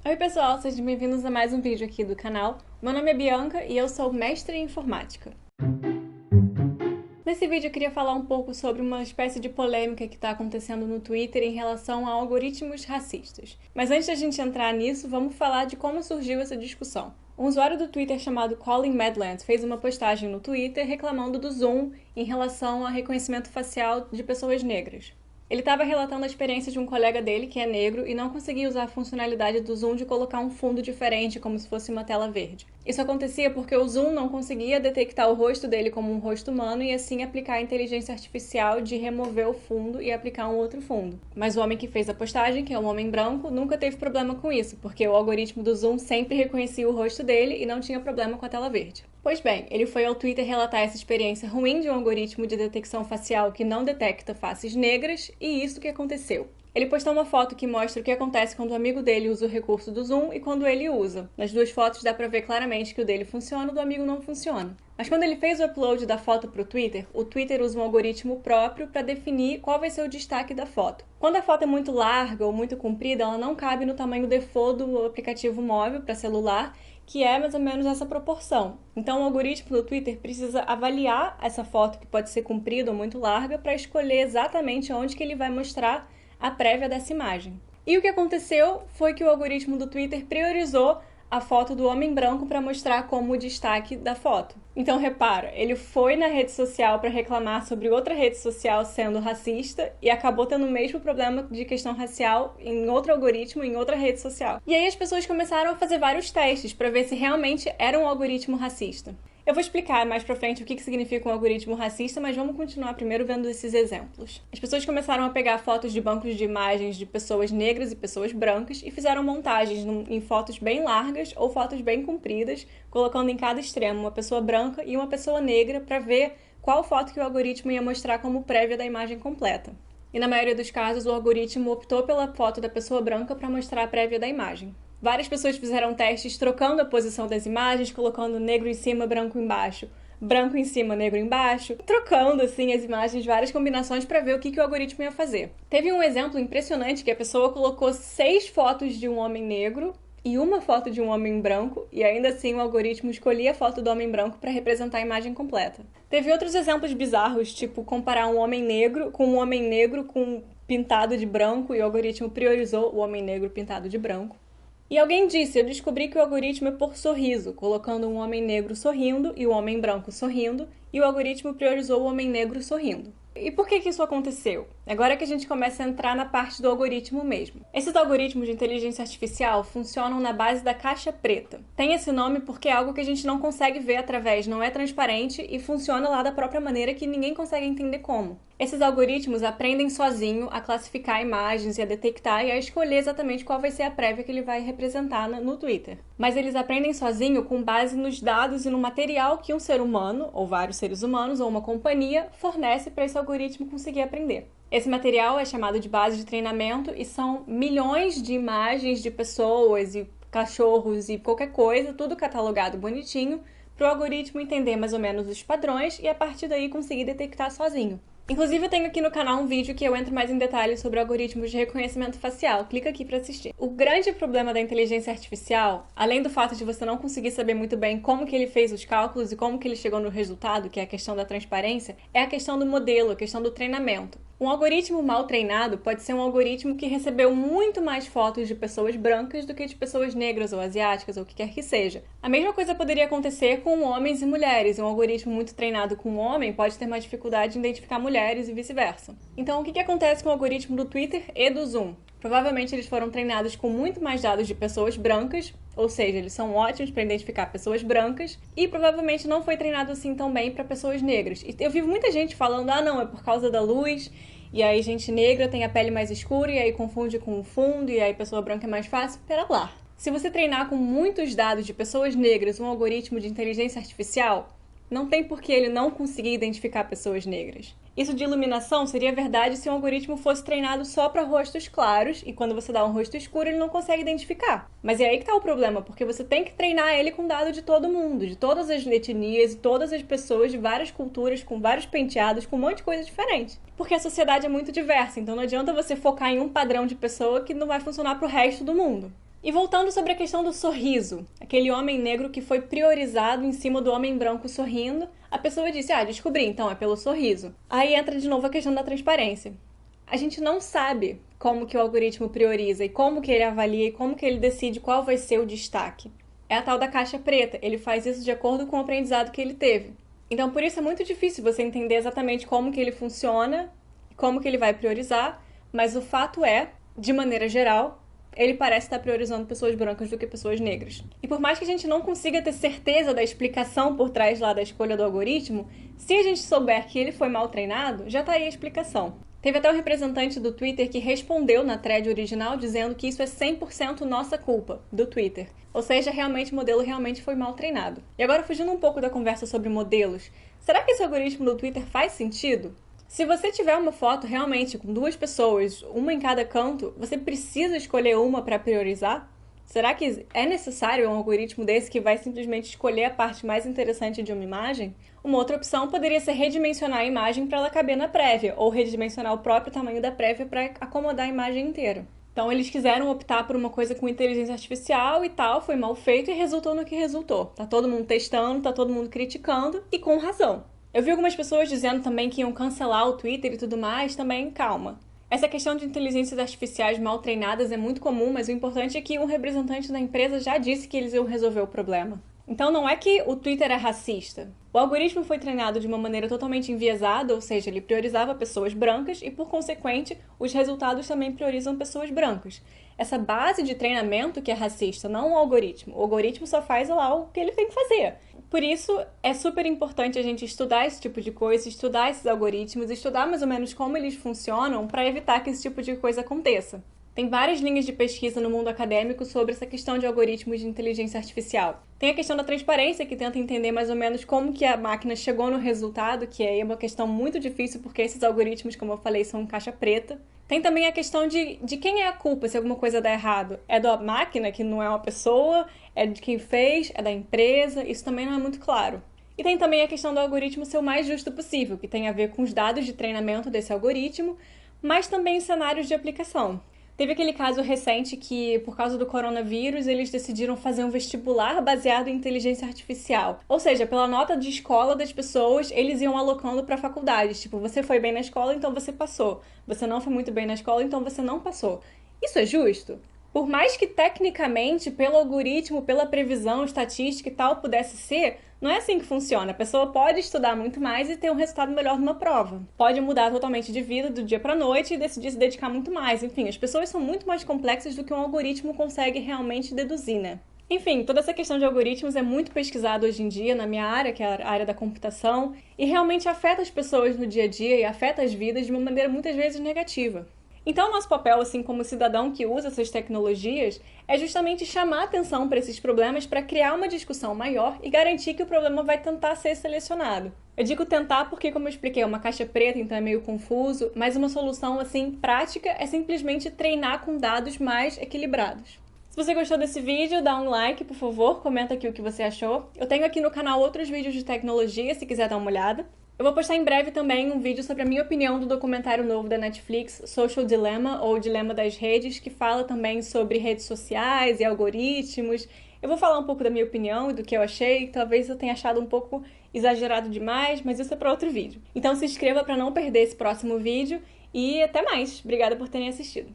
Oi pessoal, sejam bem-vindos a mais um vídeo aqui do canal. Meu nome é Bianca e eu sou mestre em informática. Nesse vídeo eu queria falar um pouco sobre uma espécie de polêmica que está acontecendo no Twitter em relação a algoritmos racistas. Mas antes da gente entrar nisso, vamos falar de como surgiu essa discussão. Um usuário do Twitter chamado Colin Medland fez uma postagem no Twitter reclamando do Zoom em relação ao reconhecimento facial de pessoas negras. Ele estava relatando a experiência de um colega dele, que é negro, e não conseguia usar a funcionalidade do Zoom de colocar um fundo diferente, como se fosse uma tela verde. Isso acontecia porque o Zoom não conseguia detectar o rosto dele como um rosto humano e assim aplicar a inteligência artificial de remover o fundo e aplicar um outro fundo. Mas o homem que fez a postagem, que é um homem branco, nunca teve problema com isso, porque o algoritmo do Zoom sempre reconhecia o rosto dele e não tinha problema com a tela verde. Pois bem, ele foi ao Twitter relatar essa experiência ruim de um algoritmo de detecção facial que não detecta faces negras, e isso que aconteceu. Ele postou uma foto que mostra o que acontece quando o amigo dele usa o recurso do Zoom e quando ele usa. Nas duas fotos dá pra ver claramente que o dele funciona e o do amigo não funciona. Mas quando ele fez o upload da foto pro Twitter, o Twitter usa um algoritmo próprio para definir qual vai ser o destaque da foto. Quando a foto é muito larga ou muito comprida, ela não cabe no tamanho default do aplicativo móvel para celular, que é mais ou menos essa proporção. Então o algoritmo do Twitter precisa avaliar essa foto que pode ser comprida ou muito larga para escolher exatamente onde que ele vai mostrar a prévia dessa imagem. E o que aconteceu foi que o algoritmo do Twitter priorizou a foto do homem branco para mostrar como o destaque da foto. Então repara, ele foi na rede social para reclamar sobre outra rede social sendo racista e acabou tendo o mesmo problema de questão racial em outro algoritmo, em outra rede social. E aí as pessoas começaram a fazer vários testes para ver se realmente era um algoritmo racista. Eu vou explicar mais pra frente o que significa um algoritmo racista, mas vamos continuar primeiro vendo esses exemplos. As pessoas começaram a pegar fotos de bancos de imagens de pessoas negras e pessoas brancas e fizeram montagens em fotos bem largas ou fotos bem compridas, colocando em cada extremo uma pessoa branca e uma pessoa negra para ver qual foto que o algoritmo ia mostrar como prévia da imagem completa. E na maioria dos casos, o algoritmo optou pela foto da pessoa branca para mostrar a prévia da imagem. Várias pessoas fizeram testes trocando a posição das imagens, colocando negro em cima, branco embaixo, branco em cima, negro embaixo, trocando assim as imagens, várias combinações para ver o que o algoritmo ia fazer. Teve um exemplo impressionante que a pessoa colocou 6 fotos de um homem negro e uma foto de um homem branco, e ainda assim o algoritmo escolhia a foto do homem branco para representar a imagem completa. Teve outros exemplos bizarros, tipo comparar um homem negro com pintado de branco, e o algoritmo priorizou o homem negro pintado de branco. E alguém disse, eu descobri que o algoritmo é por sorriso, colocando um homem negro sorrindo e o homem branco sorrindo, e o algoritmo priorizou o homem negro sorrindo. E por que isso aconteceu? Agora é que a gente começa a entrar na parte do algoritmo mesmo. Esses algoritmos de inteligência artificial funcionam na base da caixa preta. Tem esse nome porque é algo que a gente não consegue ver através, não é transparente e funciona lá da própria maneira que ninguém consegue entender como. Esses algoritmos aprendem sozinho a classificar imagens e a detectar e a escolher exatamente qual vai ser a prévia que ele vai representar no Twitter. Mas eles aprendem sozinho com base nos dados e no material que um ser humano, ou vários seres humanos, ou uma companhia, fornece para esse algoritmo conseguir aprender. Esse material é chamado de base de treinamento e são milhões de imagens de pessoas e cachorros e qualquer coisa, tudo catalogado bonitinho, para o algoritmo entender mais ou menos os padrões e a partir daí conseguir detectar sozinho. Inclusive eu tenho aqui no canal um vídeo que eu entro mais em detalhes sobre algoritmos de reconhecimento facial. Clica aqui para assistir. O grande problema da inteligência artificial, além do fato de você não conseguir saber muito bem como que ele fez os cálculos e como que ele chegou no resultado, que é a questão da transparência, é a questão do modelo, a questão do treinamento. Um algoritmo mal treinado pode ser um algoritmo que recebeu muito mais fotos de pessoas brancas do que de pessoas negras ou asiáticas ou o que quer que seja. A mesma coisa poderia acontecer com homens e mulheres. Um algoritmo muito treinado com um homem pode ter mais dificuldade em identificar mulheres e vice-versa. Então, o que acontece com o algoritmo do Twitter e do Zoom? Provavelmente eles foram treinados com muito mais dados de pessoas brancas, ou seja, eles são ótimos para identificar pessoas brancas, e provavelmente não foi treinado assim tão bem para pessoas negras. E eu vi muita gente falando, não, é por causa da luz, e aí gente negra tem a pele mais escura, e aí confunde com o fundo, e aí pessoa branca é mais fácil. Pera lá. Se você treinar com muitos dados de pessoas negras um algoritmo de inteligência artificial, não tem por que ele não conseguir identificar pessoas negras. Isso de iluminação seria verdade se um algoritmo fosse treinado só para rostos claros e quando você dá um rosto escuro ele não consegue identificar. Mas é aí que está o problema, porque você tem que treinar ele com dado de todo mundo, de todas as etnias e todas as pessoas de várias culturas, com vários penteados, com um monte de coisa diferente. Porque a sociedade é muito diversa, então não adianta você focar em um padrão de pessoa que não vai funcionar para o resto do mundo. E voltando sobre a questão do sorriso, aquele homem negro que foi priorizado em cima do homem branco sorrindo, a pessoa disse, descobri, então é pelo sorriso. Aí entra de novo a questão da transparência. A gente não sabe como que o algoritmo prioriza e como que ele avalia e como que ele decide qual vai ser o destaque. É a tal da caixa preta, ele faz isso de acordo com o aprendizado que ele teve. Então, por isso é muito difícil você entender exatamente como que ele funciona, como que ele vai priorizar, mas o fato é, de maneira geral, ele parece estar priorizando pessoas brancas do que pessoas negras. E por mais que a gente não consiga ter certeza da explicação por trás lá da escolha do algoritmo, se a gente souber que ele foi mal treinado, já está aí a explicação. Teve até um representante do Twitter que respondeu na thread original dizendo que isso é 100% nossa culpa, do Twitter. Ou seja, realmente o modelo realmente foi mal treinado. E agora, fugindo um pouco da conversa sobre modelos, será que esse algoritmo do Twitter faz sentido? Se você tiver uma foto realmente com 2 pessoas, uma em cada canto, você precisa escolher uma para priorizar? Será que é necessário um algoritmo desse que vai simplesmente escolher a parte mais interessante de uma imagem? Uma outra opção poderia ser redimensionar a imagem para ela caber na prévia, ou redimensionar o próprio tamanho da prévia para acomodar a imagem inteira. Então eles quiseram optar por uma coisa com inteligência artificial e tal, foi mal feito e resultou no que resultou. Tá todo mundo testando, tá todo mundo criticando e com razão. Eu vi algumas pessoas dizendo também que iam cancelar o Twitter e tudo mais, também calma. Essa questão de inteligências artificiais mal treinadas é muito comum, mas o importante é que um representante da empresa já disse que eles iam resolver o problema. Então não é que o Twitter é racista. O algoritmo foi treinado de uma maneira totalmente enviesada, ou seja, ele priorizava pessoas brancas e, por consequente, os resultados também priorizam pessoas brancas. Essa base de treinamento que é racista, não o algoritmo. O algoritmo só faz lá o que ele tem que fazer. Por isso, é super importante a gente estudar esse tipo de coisa, estudar esses algoritmos, estudar mais ou menos como eles funcionam para evitar que esse tipo de coisa aconteça. Tem várias linhas de pesquisa no mundo acadêmico sobre essa questão de algoritmos de inteligência artificial. Tem a questão da transparência, que tenta entender mais ou menos como que a máquina chegou no resultado, que é uma questão muito difícil, porque esses algoritmos, como eu falei, são caixa preta. Tem também a questão de quem é a culpa se alguma coisa dá errado. É da máquina, que não é uma pessoa, é de quem fez, é da empresa, isso também não é muito claro. E tem também a questão do algoritmo ser o mais justo possível, que tem a ver com os dados de treinamento desse algoritmo, mas também os cenários de aplicação. Teve aquele caso recente que, por causa do coronavírus, eles decidiram fazer um vestibular baseado em inteligência artificial. Ou seja, pela nota de escola das pessoas, eles iam alocando para faculdades. Tipo, você foi bem na escola, então você passou. Você não foi muito bem na escola, então você não passou. Isso é justo? Por mais que tecnicamente, pelo algoritmo, pela previsão, estatística e tal, pudesse ser, não é assim que funciona. A pessoa pode estudar muito mais e ter um resultado melhor numa prova. Pode mudar totalmente de vida do dia para noite e decidir se dedicar muito mais. Enfim, as pessoas são muito mais complexas do que um algoritmo consegue realmente deduzir, né? Enfim, toda essa questão de algoritmos é muito pesquisada hoje em dia na minha área, que é a área da computação, e realmente afeta as pessoas no dia a dia e afeta as vidas de uma maneira muitas vezes negativa. Então, nosso papel, assim como cidadão que usa essas tecnologias, é justamente chamar atenção para esses problemas para criar uma discussão maior e garantir que o problema vai tentar ser selecionado. Eu digo tentar porque, como eu expliquei, é uma caixa preta, então é meio confuso, mas uma solução, assim, prática é simplesmente treinar com dados mais equilibrados. Se você gostou desse vídeo, dá um like, por favor, comenta aqui o que você achou. Eu tenho aqui no canal outros vídeos de tecnologia, se quiser dar uma olhada. Eu vou postar em breve também um vídeo sobre a minha opinião do documentário novo da Netflix, Social Dilemma, ou Dilema das Redes, que fala também sobre redes sociais e algoritmos. Eu vou falar um pouco da minha opinião e do que eu achei, talvez eu tenha achado um pouco exagerado demais, mas isso é para outro vídeo. Então se inscreva para não perder esse próximo vídeo e até mais. Obrigada por terem assistido.